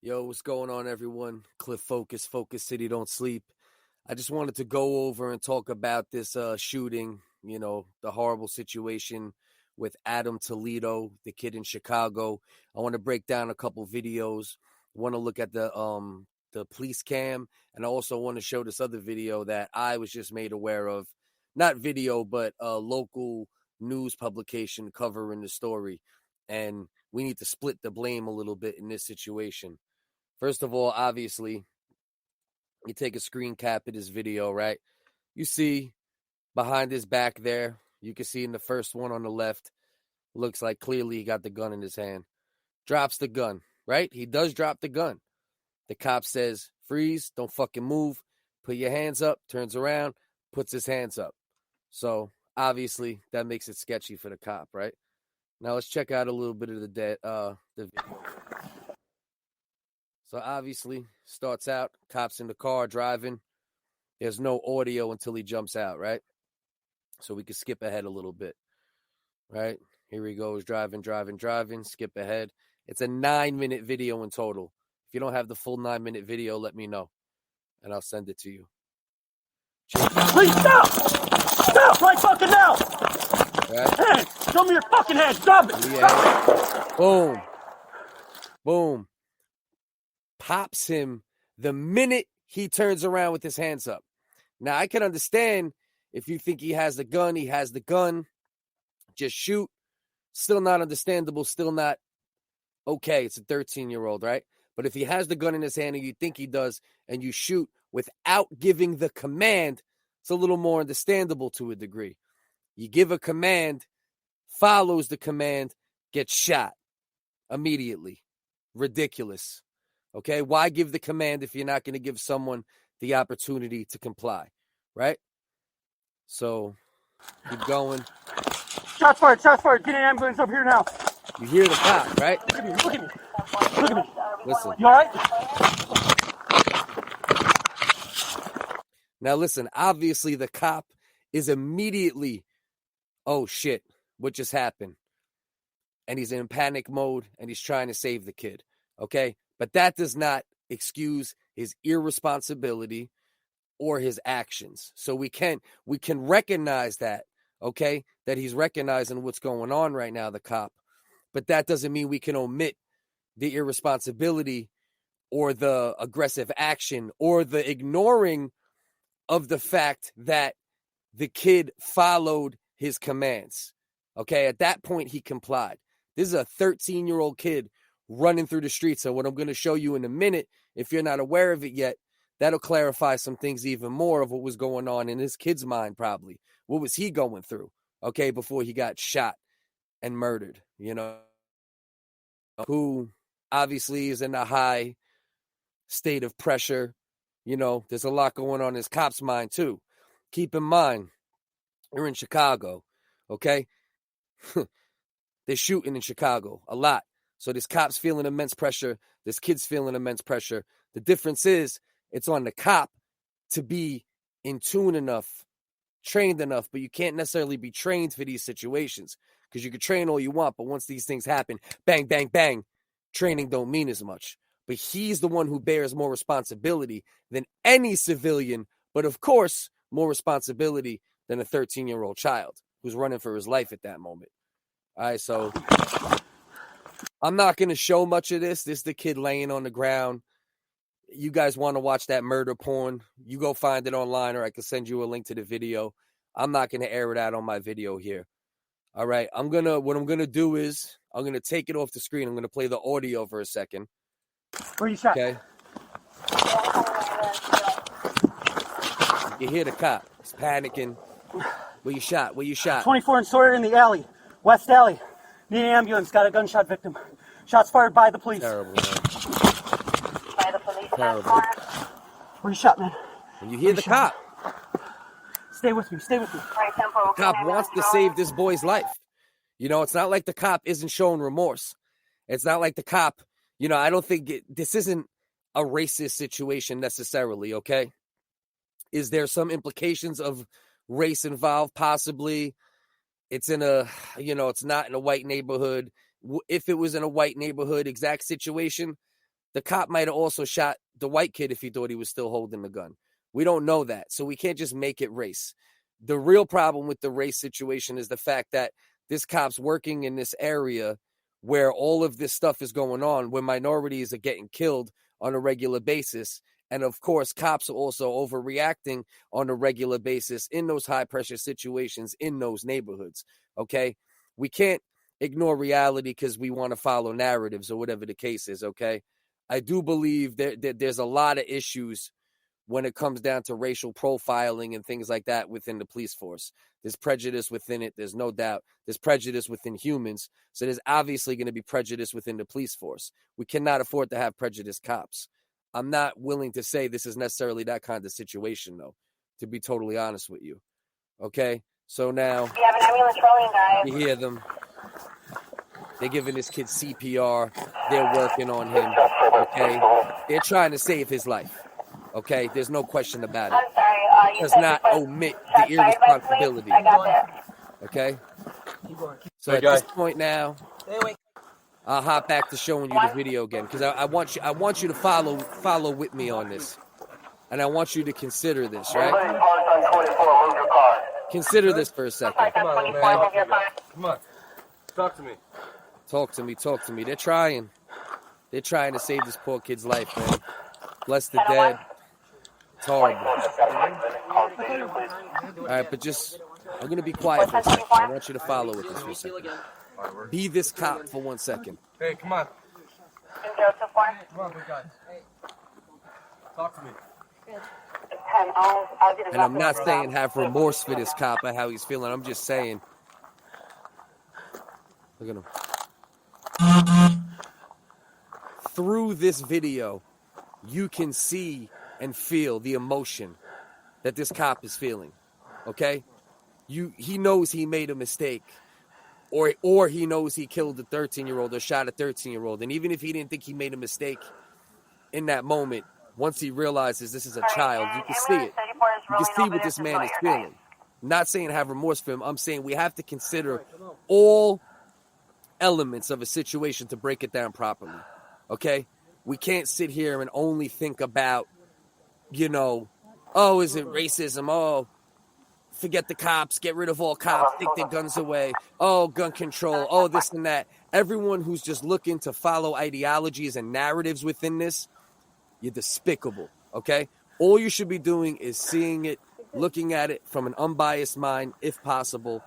Yo, what's going on, everyone? Cliff Focus, Focus City Don't Sleep. I just wanted to go over and talk about this shooting, the horrible situation with Adam Toledo, the kid in Chicago. I want to break down a couple videos. I want to look at the police cam, and I also want to show this other video that I was just made aware of. Not video, but a local news publication covering the story. And we need to split the blame a little bit in this situation. First of all, obviously, you take a screen cap of this video, right? You see behind his back there, you can see in the first one on the left, looks like clearly he got the gun in his hand. Drops the gun, right? He does drop the gun. The cop says, freeze, don't fucking move, put your hands up, turns around, puts his hands up. So, obviously, that makes it sketchy for the cop, right? Now, let's check out a little bit of the video. So obviously, starts out, cops in the car driving. There's no audio until he jumps out, right? So we can skip ahead a little bit, right? Here he goes, driving, skip ahead. It's a 9-minute video in total. If you don't have the full 9-minute video, let me know, and I'll send it to you. Please stop! Stop right fucking now! Right? Hands! Show me your fucking hands! Drop it! Yeah. Boom. Boom. Pops him the minute he turns around with his hands up. Now, I can understand if you think he has the gun, he has the gun. Just shoot. Still not understandable. Still not okay. It's a 13-year-old, right? But if he has the gun in his hand and you think he does, and you shoot without giving the command, it's a little more understandable to a degree. You give a command, follows the command, gets shot immediately. Ridiculous. Okay, why give the command if you're not going to give someone the opportunity to comply, right? So, keep going. Shots fired, shots fired. Get an ambulance up here now. You hear the cop, right? Look at me, look at me. Look at me. Listen. You all right? Now, listen, obviously the cop is immediately, oh, shit, what just happened? And he's in panic mode, and he's trying to save the kid, okay? But that does not excuse his irresponsibility or his actions. So we can recognize that, okay, that he's recognizing what's going on right now, the cop. But that doesn't mean we can omit the irresponsibility or the aggressive action or the ignoring of the fact that the kid followed his commands. Okay, at that point, he complied. This is a 13-year-old kid running through the streets. And what I'm going to show you in a minute, if you're not aware of it yet, that'll clarify some things even more of what was going on in this kid's mind, probably. What was he going through, okay, before he got shot and murdered, who obviously is in a high state of pressure. There's a lot going on in his cop's mind, too. Keep in mind, you're in Chicago, okay? They're shooting in Chicago a lot. So this cop's feeling immense pressure. This kid's feeling immense pressure. The difference is it's on the cop to be in tune enough, trained enough, but you can't necessarily be trained for these situations because you can train all you want, but once these things happen, bang, bang, bang, training don't mean as much. But he's the one who bears more responsibility than any civilian, but of course, more responsibility than a 13-year-old child who's running for his life at that moment. All right, so I'm not going to show much of this. This is the kid laying on the ground. You guys want to watch that murder porn, you go find it online, or I can send you a link to the video. I'm not going to air it out on my video here. All right, what I'm going to do is I'm going to take it off the screen. I'm going to play the audio for a second. Where you shot? Okay. You hear the cop. He's panicking. Where you shot? 24 and Sawyer in the alley. West alley. Need an ambulance. Got a gunshot victim. Shots fired by the police. Terrible, man. By the police. Terrible. Where you shot, man? And you hear the cop. Stay with me. Stay with me. The cop wants to save this boy's life. It's not like the cop isn't showing remorse. It's not like the cop, I don't think this isn't a racist situation necessarily, okay? Is there some implications of race involved? Possibly. It's in it's not in a white neighborhood. If it was in a white neighborhood, exact situation, The cop might have also shot the white kid if he thought he was still holding the gun. We don't know that. So we can't just make it race. The real problem with the race situation is the fact that this cop's working in this area where all of this stuff is going on, where minorities are getting killed on a regular basis. And of course, cops are also overreacting on a regular basis in those high pressure situations in those neighborhoods. Okay. We can't ignore reality because we want to follow narratives or whatever the case is. Okay. I do believe that there's a lot of issues when it comes down to racial profiling and things like that within the police force. There's prejudice within it. There's no doubt. There's prejudice within humans. So there's obviously going to be prejudice within the police force. We cannot afford to have prejudiced cops. I'm not willing to say this is necessarily that kind of situation, though, to be totally honest with you. Okay? So now, We have an ambulance rolling, guys. you hear them. They're giving this kid CPR. They're working on him. Okay? They're trying to save his life. Okay? There's no question about it. I'm sorry. You Does said not you put omit shots the fired by police? irresponsibility. I got that. Okay? So at this point now, I'll hop back to showing you the video again because I want you to follow with me on this, and I want you to consider this, right? Consider this for a second. Come on, Okay? Come on. Talk to me. Talk to me. They're trying to save this poor kid's life, man. Bless the dead. It's horrible. All right, but I'm going to be quiet for a second. I want you to follow with this for a second. Be this cop for 1 second. Hey, come on. 024. Come on, big guy. Talk to me. 10. I'll get And I'm not saying have remorse for this cop and how he's feeling. I'm just saying, look at him. Through this video, you can see and feel the emotion that this cop is feeling. Okay? He knows he made a mistake. Or he knows he killed a 13-year-old or shot a 13-year-old. And even if he didn't think he made a mistake in that moment, once he realizes this is a child, you can see it. You can see what this man is feeling. I'm not saying have remorse for him. I'm saying we have to consider all elements of a situation to break it down properly. Okay? We can't sit here and only think about, oh, is it racism? Oh, forget the cops, get rid of all cops, take their guns away. Oh, gun control. Oh, this and that. Everyone who's just looking to follow ideologies and narratives within this, you're despicable, okay? All you should be doing is seeing it, looking at it from an unbiased mind, if possible,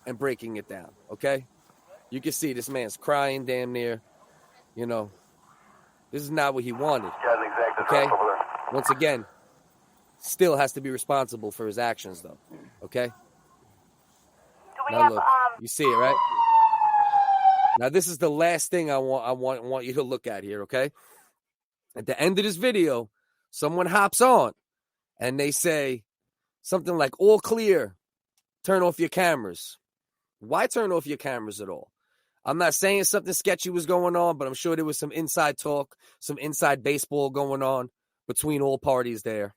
and breaking it down, okay? You can see this man's crying damn near. This is not what he wanted, okay? Once again, still has to be responsible for his actions, though. Okay? Now look, you see it, right? Now this is the last thing I want you to look at here, okay? At the end of this video, someone hops on and they say something like, all clear, turn off your cameras. Why turn off your cameras at all? I'm not saying something sketchy was going on, but I'm sure there was some inside talk, some inside baseball going on between all parties there.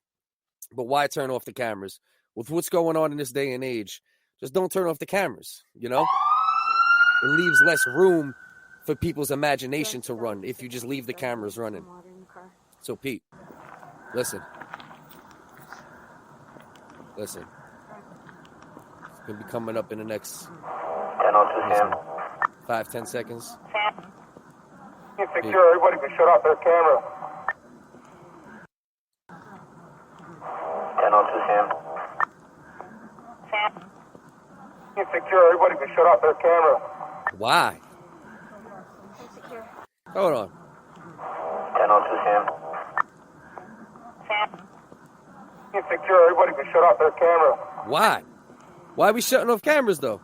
But why turn off the cameras? With what's going on in this day and age, just don't turn off the cameras, It leaves less room for people's imagination to run if you just leave the cameras running. So, Pete, listen. It's going to be coming up in the next 5-10 seconds. Secure, everybody can shut off their camera. 10-02 Sam. Insecure, everybody can shut off their camera. Why? Hold on. 10-02 Sam. Insecure, everybody can shut off their camera. Why? Why are we shutting off cameras, though?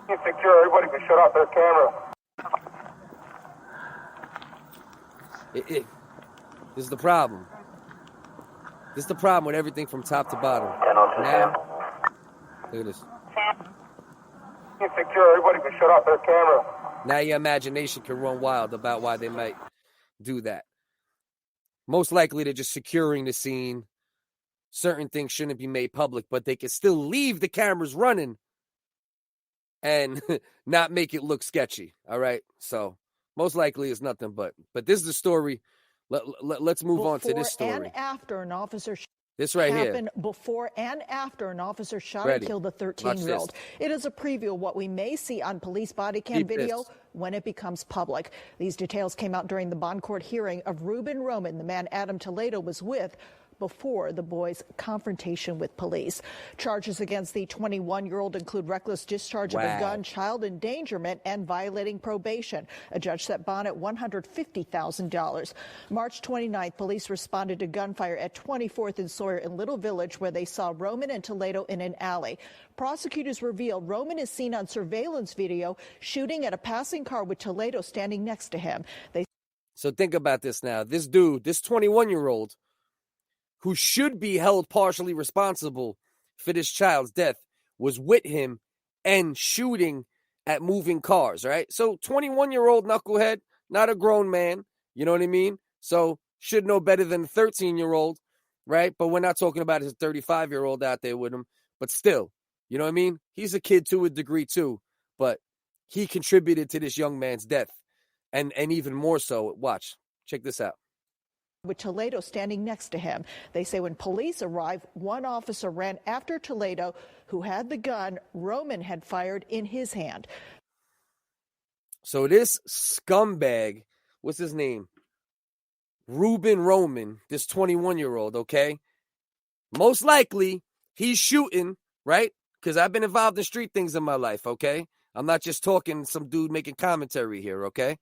Insecure, everybody can shut off their camera. This is the problem. This is the problem with everything from top to bottom. 10-02 Now, Sam. look at this. Insecure, everybody can shut off their camera. Now your imagination can run wild about why they might do that. Most likely they're just securing the scene. Certain things shouldn't be made public, but they can still leave the cameras running and not make it look sketchy. All right. So most likely it's nothing but this is the story Let's move on to this story. And after an officer this right happened here. Before and after an officer shot Ready. and killed a 13-year-old. It is a preview of what we may see on police body cam video when it becomes public. These details came out during the bond court hearing of Ruben Roman, the man Adam Toledo was with before the boy's confrontation with police. Charges against the 21-year-old include reckless discharge of a gun, child endangerment, and violating probation. A judge set bond at $150,000. March 29th, police responded to gunfire at 24th and Sawyer in Little Village, where they saw Roman and Toledo in an alley. Prosecutors revealed Roman is seen on surveillance video shooting at a passing car with Toledo standing next to him. So think about this now. This dude, this 21-year-old, who should be held partially responsible for this child's death, was with him and shooting at moving cars, right? So 21-year-old knucklehead, not a grown man, you know what I mean? So should know better than a 13-year-old, right? But we're not talking about his 35-year-old out there with him. But still, you know what I mean? He's a kid to a degree too, but he contributed to this young man's death. And even more so, watch, check this out. With Toledo standing next to him. They say when police arrived, one officer ran after Toledo, who had the gun Roman had fired in his hand. So this scumbag, what's his name? Ruben Roman, this 21-year-old, okay? Most likely, he's shooting, right? Because I've been involved in street things in my life, okay? I'm not just talking some dude making commentary here, okay?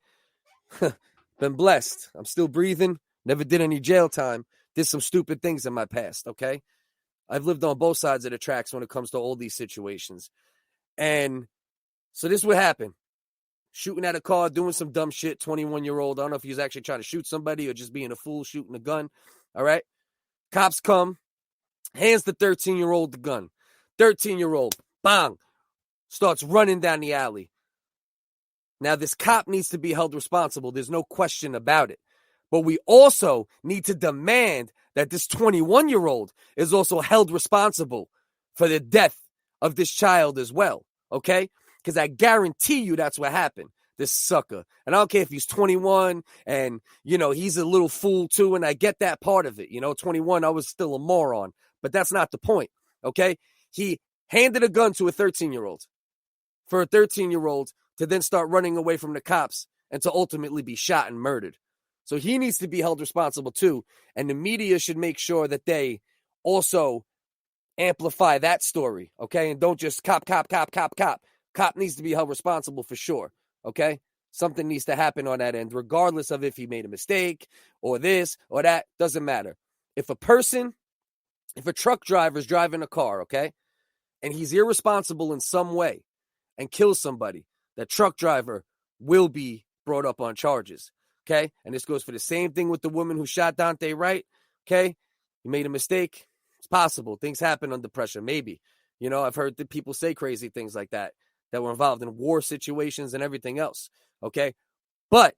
Been blessed. I'm still breathing. Never did any jail time. Did some stupid things in my past, okay? I've lived on both sides of the tracks when it comes to all these situations. And so this is what happened. Shooting at a car, doing some dumb shit, 21-year-old. I don't know if he was actually trying to shoot somebody or just being a fool shooting a gun, all right? Cops come, hands the 13-year-old the gun. 13-year-old, bang, starts running down the alley. Now, this cop needs to be held responsible. There's no question about it. But we also need to demand that this 21-year-old is also held responsible for the death of this child as well, okay? Because I guarantee you that's what happened, this sucker. And I don't care if he's 21 and, you know, he's a little fool too, and I get that part of it. You know, 21, I was still a moron. But that's not the point, okay? He handed a gun to a 13-year-old for a 13-year-old to then start running away from the cops and to ultimately be shot and murdered. So he needs to be held responsible too. And the media should make sure that they also amplify that story, okay? And don't just cop. Cop needs to be held responsible for sure, okay? Something needs to happen on that end, regardless of if he made a mistake or this or that, doesn't matter. If a truck driver is driving a car, okay, and he's irresponsible in some way and kills somebody, that truck driver will be brought up on charges. Okay, and this goes for the same thing with the woman who shot Dante Wright. Okay, you made a mistake. It's possible. Things happen under pressure, maybe. You know, I've heard that people say crazy things like that were involved in war situations and everything else. Okay, but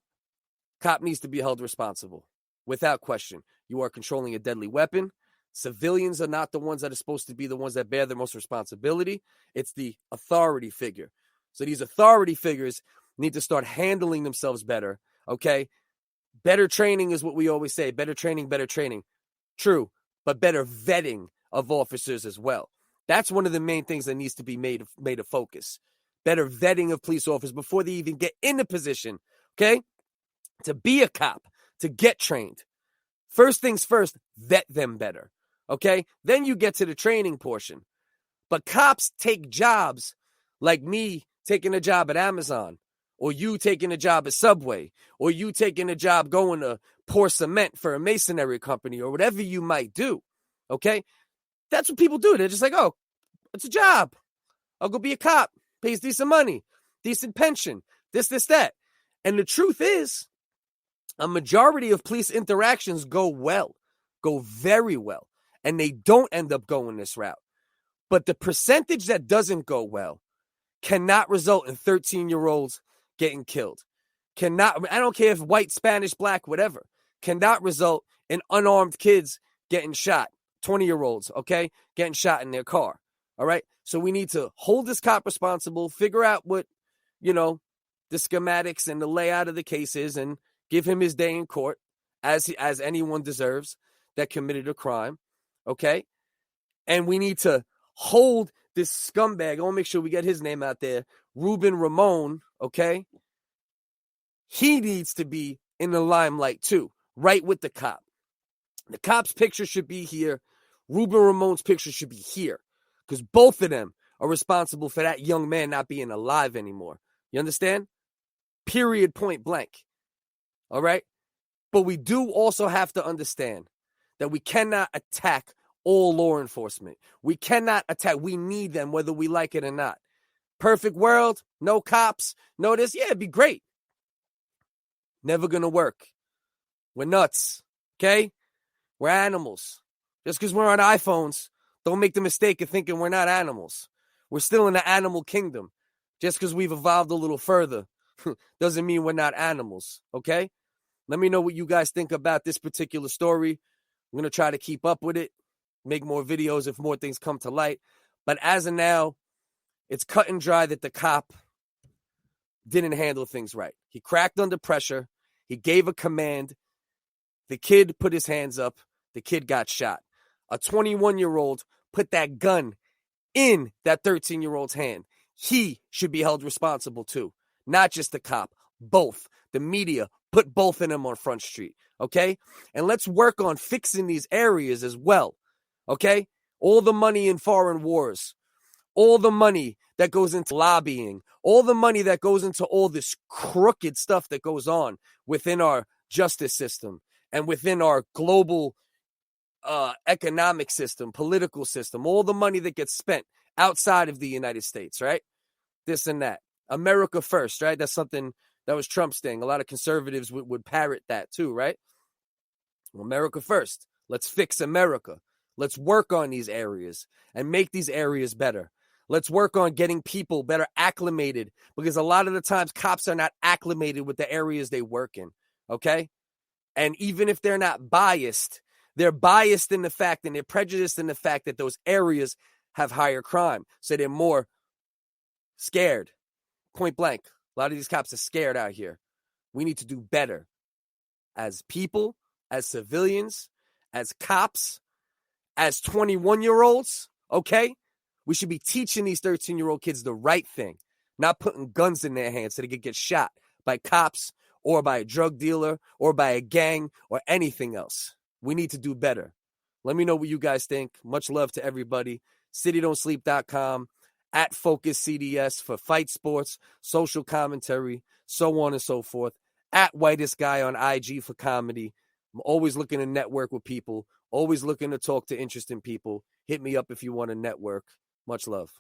cop needs to be held responsible without question. You are controlling a deadly weapon. Civilians are not the ones that are supposed to be the ones that bear the most responsibility. It's the authority figure. So these authority figures need to start handling themselves better. Okay, better training is what we always say. Better training. True, but better vetting of officers as well. That's one of the main things that needs to be made a focus. Better vetting of police officers before they even get in the position, okay, to be a cop, to get trained. First things first, vet them better, okay? Then you get to the training portion. But cops take jobs like me taking a job at Amazon, or you taking a job at Subway, or you taking a job going to pour cement for a masonry company, or whatever you might do, okay? That's what people do. They're just like, oh, it's a job. I'll go be a cop. Pays decent money, decent pension, this, that. And the truth is, a majority of police interactions go very well, and they don't end up going this route. But the percentage that doesn't go well cannot result in 13-year-olds getting killed. I don't care if white, Spanish, black, whatever, cannot result in unarmed kids getting shot, 20-year-olds, okay, getting shot in their car, all right? So we need to hold this cop responsible, figure out what, the schematics and the layout of the case is, and give him his day in court, as anyone deserves that committed a crime, okay? And we need to hold this scumbag. I want to make sure we get his name out there. Ruben Ramon, okay? He needs to be in the limelight too, right with the cop. The cop's picture should be here. Ruben Ramon's picture should be here, because both of them are responsible for that young man not being alive anymore. You understand? Period, point blank. All right? But we do also have to understand that we cannot attack all law enforcement. We cannot attack. We need them whether we like it or not. Perfect world, no cops, no this. Yeah, it'd be great. Never gonna work. We're nuts, okay? We're animals. Just because we're on iPhones, don't make the mistake of thinking we're not animals. We're still in the animal kingdom. Just because we've evolved a little further doesn't mean we're not animals, okay? Let me know what you guys think about this particular story. I'm going to try to keep up with it, make more videos if more things come to light. But as of now, it's cut and dry that the cop didn't handle things right. He cracked under pressure. He gave a command. The kid put his hands up. The kid got shot. A 21-year-old put that gun in that 13-year-old's hand. He should be held responsible too. Not just the cop. Both. The media put both of them on Front Street. Okay? And let's work on fixing these areas as well. Okay? All the money in foreign wars. All the money that goes into lobbying. All the money that goes into all this crooked stuff that goes on within our justice system and within our global economic system, political system, all the money that gets spent outside of the United States, right? This and that. America first, right? That's something that was Trump's thing. A lot of conservatives would parrot that too, right? Well, America first. Let's fix America. Let's work on these areas and make these areas better. Let's work on getting people better acclimated, because a lot of the times cops are not acclimated with the areas they work in, okay? And even if they're not biased, they're biased in the fact and they're prejudiced in the fact that those areas have higher crime. So they're more scared. Point blank. A lot of these cops are scared out here. We need to do better as people, as civilians, as cops, as 21-year-olds, okay? We should be teaching these 13-year-old kids the right thing, not putting guns in their hands so they could get shot by cops or by a drug dealer or by a gang or anything else. We need to do better. Let me know what you guys think. Much love to everybody. CityDon'tSleep.com, @FocusCDS for fight sports, social commentary, so on and so forth. @WhitestGuy on IG for comedy. I'm always looking to network with people, always looking to talk to interesting people. Hit me up if you want to network. Much love.